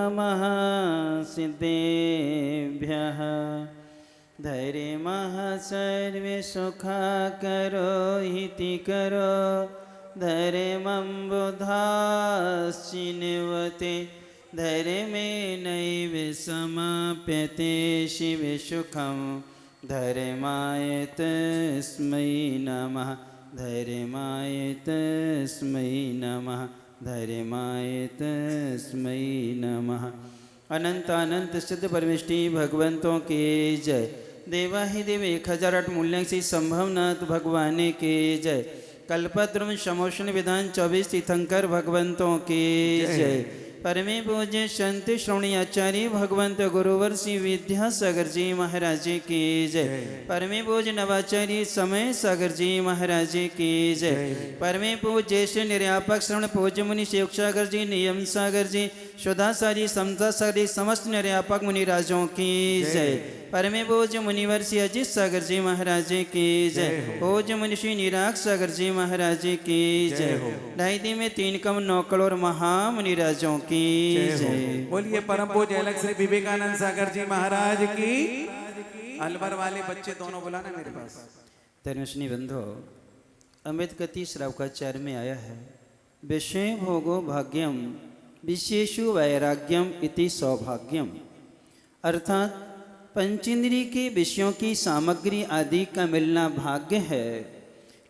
नमः सिद्धेभ्यः धैर्यमः सर्वे सुखाकरो इति करो धैर्यमं बुधाश्चिन्वते धैर्यमेनैव समाप्यते शिवे सुखं धैर्यमाय तस्मै नमः धैर्यमाय तस्मै नमः धैर्यमाय तस्मै नमः। अनंत अनंत सिद्ध परमेष्टि भगवंतों के जय। देवाहिदेव 1008 मूल्यांक से संभवनाथ भगवान के जय। कल्पद्रुम समोषण विधान 24 तीर्थंकर भगवंतों के जय। परमे पूज्य संत श्रवणी आचार्य भगवंत गुरुवर श्री विद्यासागर जी महाराज की जय। परमे पूज्य नवाचार्य समय सागर जी महाराज की जय। परमे पूज्य ज्येष्ठ निर्यापक श्रवण पूज्य मुनि शिव सागर जी नियम सागर जी सुधासारी समता सारी समस्त निर्यापक मुनिराजों की जय। परमे पूज्य मुनिवर श्री अजित सागर जी महाराज की जय। पूज्य मुनिषि निराग सागर जी महाराज की जय। ढाई दी में 3 कम 9 करोड़ महामुनिराजों की जय। बोलिए परम पूज्य अलग श्री विवेकानंद सागर जी महाराज की। अलवर वाले बच्चे दोनों बुलाना मेरे पास। धर्मश्री बंधो अमृतकति श्रावकाचार्य में आया है विषय भोगो भाग्यम विशेषु वैराग्यम इति सौभाग्यम, अर्थात पंचेंद्रिय के विषयों की सामग्री आदि का मिलना भाग्य है,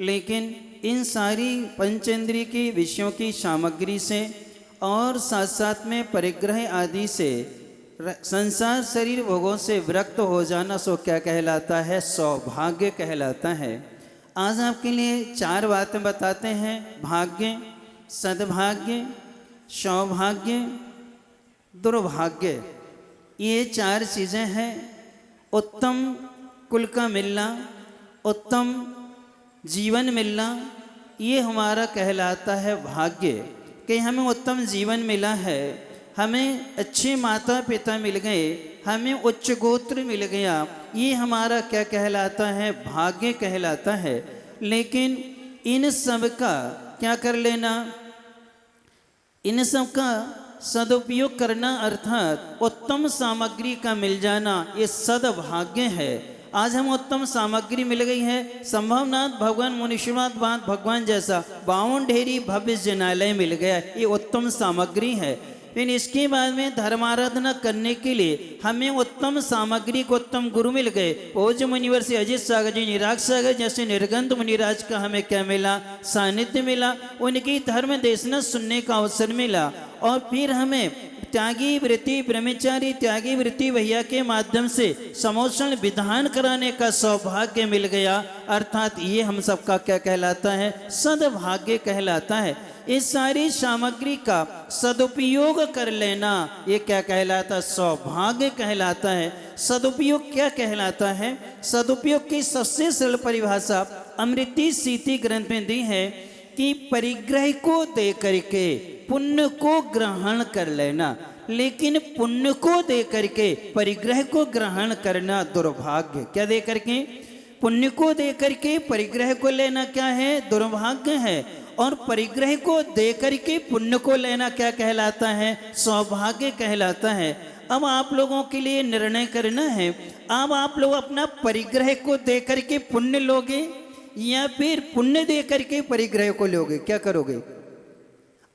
लेकिन इन सारी पंचेंद्रिय के विषयों की सामग्री से और साथ साथ में परिग्रह आदि से संसार शरीर भोगों से विरक्त हो जाना सो क्या कहलाता है? सौभाग्य कहलाता है। आज आपके लिए 4 बातें बताते हैं। भाग्य, सद्भाग्य, सौभाग्य, दुर्भाग्य, ये 4 चीज़ें हैं। उत्तम कुल का मिलना, उत्तम जीवन मिलना, ये हमारा कहलाता है भाग्य कि हमें उत्तम जीवन मिला है, हमें अच्छे माता पिता मिल गए, हमें उच्च गोत्र मिल गया, ये हमारा क्या कहलाता है? भाग्य कहलाता है। लेकिन इन सब का क्या कर लेना? इन सब का सदुपयोग करना अर्थात उत्तम सामग्री का मिल जाना, ये सद्भाग्य है। आज हम उत्तम सामग्री मिल गई है। संभवनाथ भगवान मुनीश्वरनाथ भगवान जैसा 52 ढेरी भव्य जनालय मिल गया, ये उत्तम सामग्री है। फिर इसके बाद में धर्माराधना करने के लिए हमें उत्तम सामग्री को उत्तम गुरु मिल गए। पूज्य मुनिवर से अजित सागर जी निराग सागर जैसे निर्गंध मुनिराज का हमें क्या मिला? सानिध्य मिला। उनकी धर्म देशना सुनने का अवसर मिला। और फिर हमें त्यागी वृत्ति ब्रह्मचारी त्यागी वृत्ति भैया के माध्यम से समोषण विधान कराने का सौभाग्य मिल गया। अर्थात ये हम सबका क्या कहलाता है? सद्भाग्य कहलाता है। इस सारी सामग्री का सदुपयोग कर लेना, ये क्या कहलाता? सौभाग्य कहलाता है। सदुपयोग क्या कहलाता है? सदुपयोग की सबसे सरल परिभाषा अमृति सीति ग्रंथ में दी है कि परिग्रह को दे करके पुण्य को ग्रहण कर लेना, लेकिन पुण्य को दे करके परिग्रह को ग्रहण करना दुर्भाग्य। क्या दे करके? पुण्य को दे करके परिग्रह को लेना क्या है? दुर्भाग्य है। और परिग्रह को दे करके पुण्य को लेना क्या कहलाता है? सौभाग्य कहलाता है। अब आप लोगों के लिए निर्णय करना है, अब आप लोग अपना परिग्रह को दे करके पुण्य लोगे या फिर पुण्य दे करके परिग्रह को लोगे? क्या करोगे?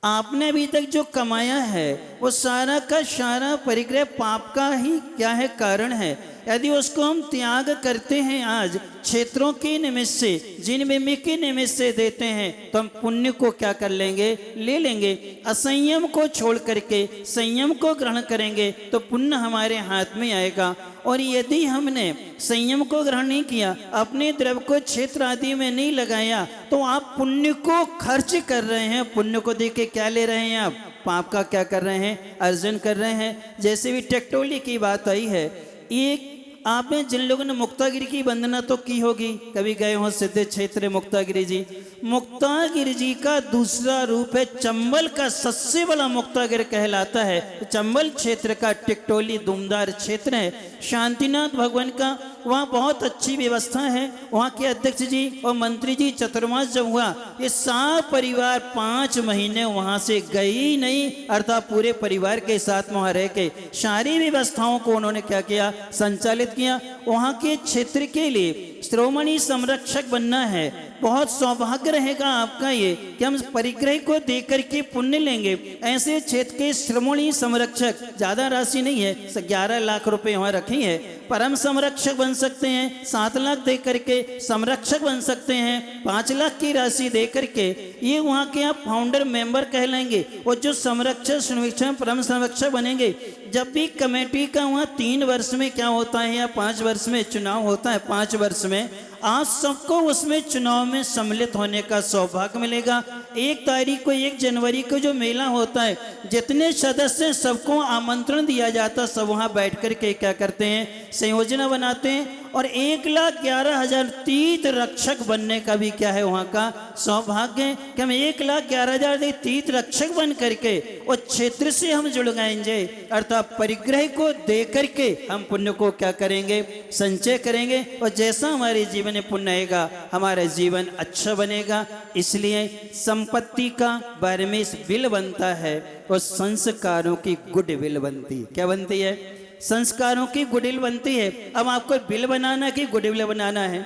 आपने अभी तक जो कमाया है वो सारा का सारा परिग्रह पाप का ही क्या है? कारण है। यदि उसको हम त्याग करते हैं आज क्षेत्रों के निमित्त से, जिन भूमि के निमित्त से देते हैं, तो हम पुण्य को क्या कर लेंगे? ले लेंगे। असंयम को छोड़ करके संयम को ग्रहण करेंगे तो पुण्य हमारे हाथ में आएगा। और यदि हमने संयम को ग्रहण नहीं किया, अपने द्रव्य को क्षेत्र आदि में नहीं लगाया, तो आप पुण्य को खर्च कर रहे हैं। पुण्य को दे के क्या ले रहे हैं? आप पाप का क्या कर रहे हैं? अर्जन कर रहे हैं। जैसे भी टेक्टोली की बात आई है, एक आपने जिन लोगों ने मुक्तागिरी की वंदना तो की होगी, कभी गए हो सिद्ध क्षेत्र मुक्तागिरी जी। मुक्तागिरी जी का दूसरा रूप है चंबल का सबसे बड़ा मुक्तागिरी कहलाता है। चंबल क्षेत्र का टिकटोली दुमदार क्षेत्र है, शांतिनाथ भगवान का वहाँ बहुत अच्छी व्यवस्था है। वहाँ के अध्यक्ष जी और मंत्री जी चतुर्मास जब हुआ, ये सारा परिवार 5 महीने वहाँ से गए ही नहीं, अर्थात पूरे परिवार के साथ वहाँ रह के सारी व्यवस्थाओं को उन्होंने क्या किया, संचालित किया। वहाँ के क्षेत्र के लिए श्रोमणी संरक्षक बनना है। बहुत सौभाग्य रहेगा आपका ये कि हम परिग्रह को देकर के पुण्य लेंगे। ऐसे क्षेत्र के श्रोमणी संरक्षक, ज़्यादा राशि नहीं है, 11 लाख रुपए वहाँ रखी है। परम संरक्षक बन सकते हैं 7 लाख दे करके, संरक्षक बन सकते हैं 5 लाख की राशि दे करके। ये वहाँ के आप फाउंडर मेंबर कहलाएंगे। और जो संरक्षक संरक्षक परम संरक्षक बनेंगे, जब भी कमेटी का वहाँ 3 वर्ष में क्या होता है या 5 वर्ष में चुनाव होता है, 5 वर्ष में आप सबको उसमें चुनाव में सम्मिलित होने का सौभाग्य मिलेगा। 1 तारीख को 1 जनवरी को जो मेला होता है, जितने सदस्य सबको आमंत्रण दिया जाता, सब वहाँ बैठ कर के क्या करते हैं, संयोजना बनाते हैं। और 1,11,000 तीर्थ रक्षक बनने का भी क्या है वहाँ का सौभाग्य है कि हम 1,11,000 तीर्थ रक्षक बन करके और क्षेत्र से हम जुड़ जाएंगे, अर्थात परिग्रह को दे करके हम पुण्य को क्या करेंगे, संचय करेंगे। और जैसा हमारे जीवन में पुण्य आएगा, हमारा जीवन अच्छा बनेगा। इसलिए संपत्ति का बारे में इस बिल बनता है और संस्कारों की गुड विल बनती है। क्या बनती है? संस्कारों की गुडविल बनती है। अब आपको बिल बनाना कि गुडविल बनाना है?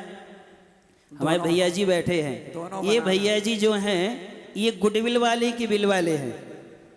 हमारे भैया जी बैठे हैं, ये भैया जी जो हैं ये गुडविल वाले की बिल वाले हैं,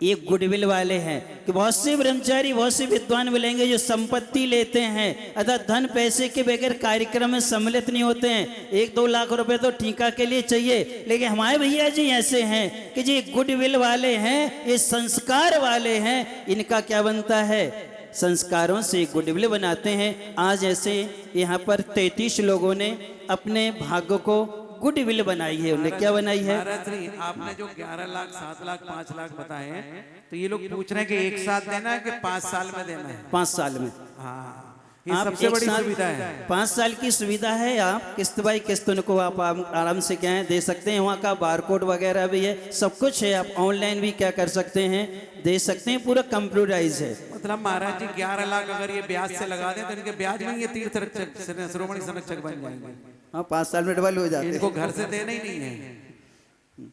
ये गुडविल वाले हैं। कि बहुत से ब्रह्मचारी, बहुत से विद्वान मिलेंगे जो संपत्ति लेते हैं, अर्थात धन पैसे के बगैर कार्यक्रम में सम्मिलित नहीं होते हैं। 1-2 लाख रुपए तो टीका के लिए चाहिए, लेकिन हमारे भैया जी ऐसे हैं कि जी गुडविल वाले हैं, ये संस्कार वाले हैं। इनका क्या बनता है? संस्कारों से गुडविल बनाते हैं। आज ऐसे यहाँ पर 33 लोगों ने अपने भाग्य को गुडविल बनाई है। उन्हें क्या बनाई है? आपने जो 11 लाख 7 लाख 5 लाख बताए हैं, तो ये लोग पूछ रहे हैं कि एक साथ देना है कि 5 साल में देना है? 5 साल में। हाँ, ये सबसे बड़ी सुविधा है। 5 साल की सुविधा है। आप किस्त बाई किस्त उनको आप आराम से क्या है दे सकते हैं। वहाँ का बारकोड वगैरह भी है, सब कुछ है। आप ऑनलाइन भी क्या कर सकते हैं, दे सकते हैं। पूरा कंप्यूटराइज है। मतलब महाराज जी 11 लाख अगर ये ब्याज से लगा दें तो इनके ब्याज में ये तीर्थ रक्षक श्रोमणी संरक्षक बन जाएंगे। हाँ, 5 साल में डबल हो जाते हैं। इनको घर से देना ही नहीं है।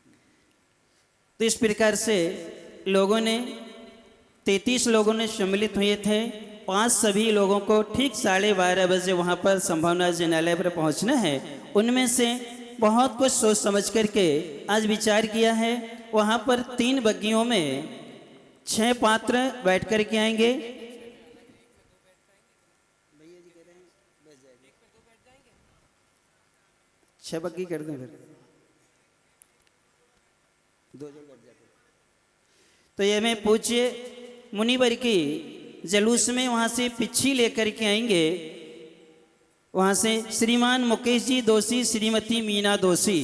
तो इस प्रकार से लोगों ने 33 लोगों ने सम्मिलित हुए थे। 5 सभी लोगों को ठीक 12:30 बजे वहाँ पर संभावना जिनालय पर पहुँचना है। उनमें से बहुत कुछ सोच समझ करके आज विचार किया है। वहाँ पर 3 बग्गियों में 6 पात्र बैठ कर के आएंगे। छह बग्गी कर दें फिर, 2 जन बैठ जाते। तो ये मैं पूछिए मुनिवर की जलूस में वहाँ से पिच्छी लेकर के आएंगे। वहाँ से श्रीमान मुकेश जी दोषी, श्रीमती मीना दोषी,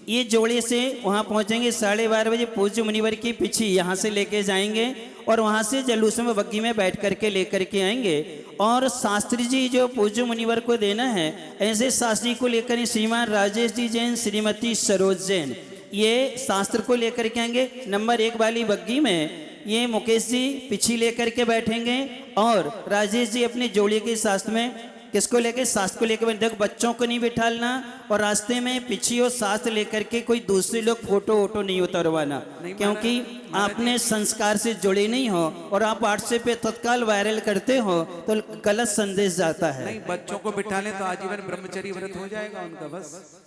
ये जोड़े से वहाँ पहुँचेंगे। 12:30 बजे पूज्य मुनिवर की पिच्छी यहाँ से लेके जाएंगे और वहाँ से जलूस में बग्गी में बैठ करके लेकर के आएंगे। और शास्त्री जी जो पूज्य मुनिवर को देना है, ऐसे शास्त्री को लेकर श्रीमान राजेश जी जैन, श्रीमती सरोज जैन, ये शास्त्र को लेकर के आएंगे। नंबर 1 वाली बग्गी में ये मुकेश जी पिछी लेकर के बैठेंगे और राजेश जी अपनी जोड़ी के शास्त्र में किसको लेके, शास्त्र को लेकर। देखो बच्चों को नहीं बिठालना और रास्ते में पिछी और शास्त्र लेकर के कोई दूसरे लोग फोटो वोटो नहीं उतरवाना, क्योंकि आपने संस्कार से जुड़े नहीं हो और आप व्हाट्सएप पे तत्काल वायरल करते हो तो गलत संदेश जाता है। नहीं, बच्चों को बिठा ले तो आजीवन ब्रह्मचर्य व्रत हो जाएगा उनका बस।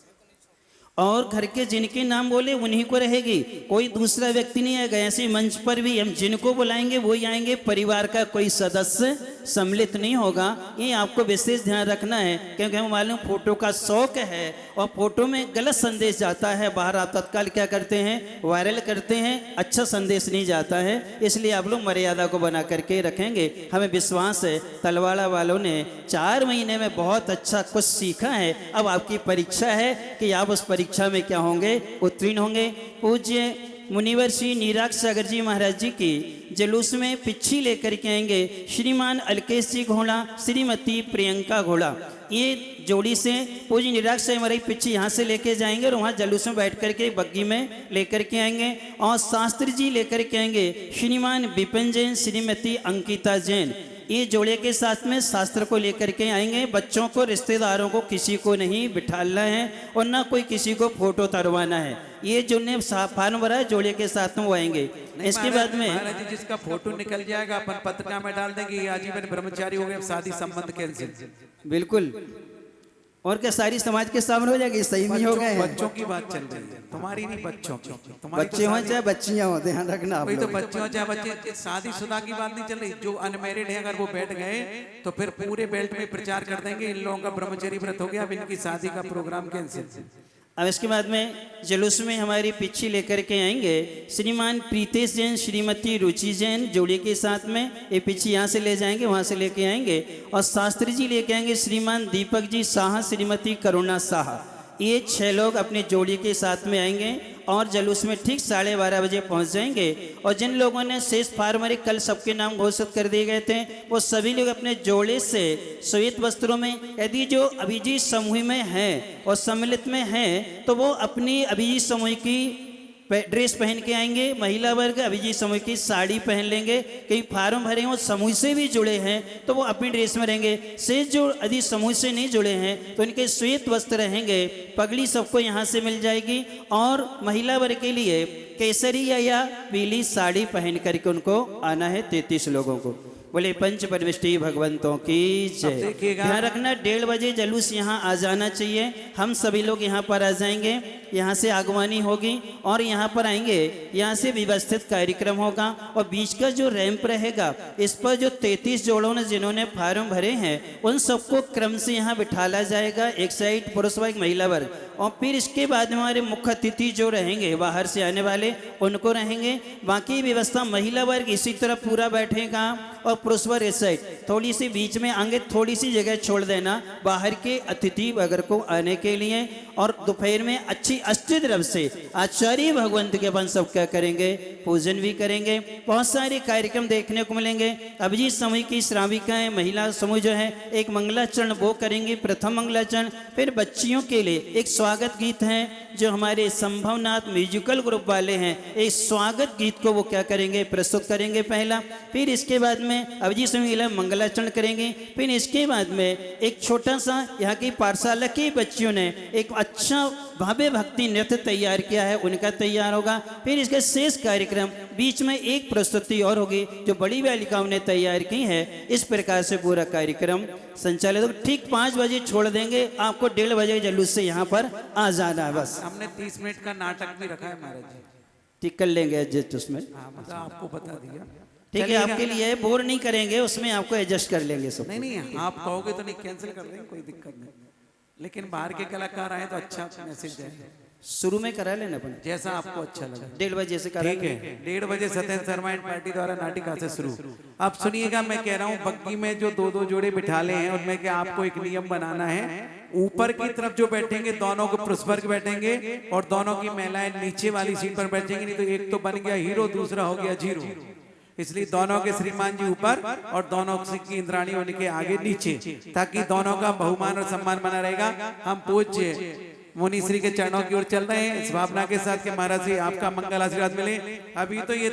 और घर के जिनके नाम बोले उन्हीं को रहेगी, कोई दूसरा व्यक्ति नहीं आएगा। ऐसे मंच पर भी हम जिनको बुलाएंगे वही आएंगे, परिवार का कोई सदस्य सम्मिलित नहीं होगा। ये आपको विशेष ध्यान रखना है, क्योंकि हम मालूम फोटो का शौक है और फोटो में गलत संदेश जाता है। बाहर आप तत्काल क्या करते हैं, वायरल करते हैं, अच्छा संदेश नहीं जाता है। इसलिए आप लोग मर्यादा को बना करके रखेंगे। हमें विश्वास है तलवाड़ा वालों ने 4 महीने में बहुत अच्छा कुछ सीखा है। अब आपकी परीक्षा है कि आप उस परीक्षा में क्या होंगे, उत्तीर्ण होंगे। पूज्य मुनिवर श्री निराग सागर जी महाराज जी की जुलूस में पिच्छी लेकर के आएंगे श्रीमान अलकेश जी घोड़ा, श्रीमती प्रियंका घोड़ा। ये जोड़ी से पूज्य निराग साहब हमारी पिच्छी यहाँ से लेके जाएंगे और वहाँ जुलूस में बैठ करके बग्गी में लेकर के आएंगे। और शास्त्री जी लेकर के आएंगे श्रीमान विपिन जैन, श्रीमती अंकिता जैन। ये जोड़े के साथ में शास्त्र को लेकर के आएंगे। बच्चों को, रिश्तेदारों को किसी को नहीं बिठाना है और ना कोई किसी को फोटो तरवाना है। ये जो ने फार्म भरा है जोड़े के साथ में वो आएंगे। इसके बाद में महाराज जी जिसका फोटो निकल जाएगा अपन पत्रिका में डाल देंगे, ये आजीवन ब्रह्मचारी हो गए, शादी संबंध कैंसिल। बिल्कुल। और क्या सारी समाज के सामने हो जाएगी? सही नहीं हो गए हैं। बच्चों की बात चल रही है, तुम्हारी नहीं, बच्चों की। बच्चे हो चाहे बच्चियां हो, ध्यान रखना आप वही तो लोग। बच्चे हो चाहे बच्चे, शादीशुदा की बात नहीं चल रही। जो अनमैरिड है अगर वो बैठ गए तो फिर पूरे बेल्ट में प्रचार कर देंगे इन लोगों का ब्रह्मचर्य व्रत हो गया, अब इनकी शादी का प्रोग्राम कैंसिल। अब इसके बाद में जुलूस में हमारी पिच्छी लेकर के आएंगे श्रीमान प्रीतेश जैन, श्रीमती रुचि जैन जोड़ी के साथ में। ये पिच्छी यहाँ से ले जाएंगे, वहाँ से लेके आएंगे। और शास्त्री जी लेके आएंगे श्रीमान दीपक जी शाह, श्रीमती करुणा शाह। ये 6 लोग अपनी जोड़ी के साथ में आएंगे और जुलूस में ठीक 12:30 बजे पहुंच जाएंगे। और जिन लोगों ने शेष फार्मरी कल सबके नाम घोषित कर दिए गए थे, वो सभी लोग अपने जोड़े से श्वेत वस्त्रों में, यदि जो अभिजीत समूह में है और सम्मिलित में है तो वो अपनी अभिजीत समूह की ड्रेस पहन के आएंगे। महिला वर्ग अभिजीत समूह की साड़ी पहन लेंगे। कई फार्म भरे हैं वो समूह से भी जुड़े हैं तो वो अपनी ड्रेस में रहेंगे। शेष जो यदि समूह से नहीं जुड़े हैं तो इनके श्वेत वस्त्र रहेंगे। पगड़ी सबको यहाँ से मिल जाएगी। और महिला वर्ग के लिए केसरी या पीली साड़ी पहन करके उनको आना है 33 लोगों को। बोले पंच परमेष्टि भगवंतों की जय। ध्यान रखना 1:30 बजे जुलूस यहाँ आ जाना चाहिए। हम सभी लोग यहाँ पर आ जाएंगे, यहाँ से आगवानी होगी और यहाँ पर आएंगे। यहाँ से व्यवस्थित कार्यक्रम होगा और बीच का जो रैंप रहेगा इस पर जो 33 जोड़ों ने जिन्होंने फार्म भरे हैं उन सबको क्रम से यहाँ बिठाला जाएगा। एक साइड पुरुष वर्ग, महिला वर्ग। और फिर इसके बाद में हमारे मुख्य अतिथि जो रहेंगे बाहर से आने वाले उनको रहेंगे। बाकी व्यवस्था महिला वर्ग इसी तरह पूरा बैठेगा और पुरुष वर्ग इस साइड। थोड़ी सी बीच में आगे थोड़ी सी जगह छोड़ देना बाहर के अतिथि वगैरह को आने के लिए। और दोपहर में अच्छी अष्ट तरफ से आचार्य भगवंत के अपन सब क्या करेंगे, पूजन भी करेंगे। बहुत सारे कार्यक्रम देखने को मिलेंगे। अभिजीत समूह की श्राविकाएं, महिला समूह जो है एक मंगलाचरण वो करेंगे, प्रथम मंगलाचरण। फिर बच्चियों के लिए एक स्वागत गीत है जो हमारे संभवनाथ म्यूजिकल ग्रुप वाले हैं। एक स्वागत गीत को वो क्या करेंगे, प्रस्तुत करेंगे पहला। फिर इसके बाद में अभिजीत समूह मंगलाचरण करेंगे। फिर इसके बाद में एक छोटा सा यहाँ की पाठशाला की बच्चियों ने एक अच्छा भव्य भक्ति नृत्य तैयार किया है, उनका तैयार होगा। फिर इसके शेष कार्यक्रम बीच में एक प्रस्तुति और होगी जो बड़ी बालिकाओं ने तैयार की है। इस प्रकार से पूरा कार्यक्रम संचालित होगा। ठीक 5 बजे छोड़ देंगे, आपको 1:30 बजे जुलूस से यहाँ पर आ जाना है बस। हमने 30 मिनट का नाटक भी रखा है महाराज जी, ठीक कर लेंगे एडजस्ट उसमें। मतलब आपको बता दिया, ठीक है, आपके लिए बोर नहीं करेंगे, उसमें आपको एडजस्ट कर लेंगे सब। नहीं नहीं आप कहोगे तो नहीं, कैंसिल कर देंगे, कोई दिक्कत नहीं। लेकिन बाहर के कलाकार आए तो अच्छा मैसेज है। शुरू में करा लेना अपन, जैसा आपको अच्छा लगे। 1:30 बजे से करा ठीक है, 1:30 बजे सत्येंद्र शर्मा एंड पार्टी द्वारा नाटिका से शुरू। अब सुनिएगा, मैं कह रहा हूँ बग्गी में जो 2-2 जोड़े बिठा ले हैं उनमें क्या आपको एक नियम बनाना है। ऊपर की तरफ जो बैठेंगे दोनों को पुरुष वर्ग बैठेंगे और दोनों की महिलाएं नीचे वाली सीट पर बैठेंगी। नहीं तो एक तो बन गया हीरो, दूसरा हो गया जीरो। इसलिए दोनों के श्रीमान जी ऊपर और दोनों की इंद्राणी उनके आगे नीचे, ताकि दोनों का बहुमान और सम्मान बना रहेगा। हम पूज्य मुनि श्री के चरणों की ओर चल रहे हैं इस भावना के साथ कि महाराज जी आपका मंगल आशीर्वाद मिले। अभी तो ये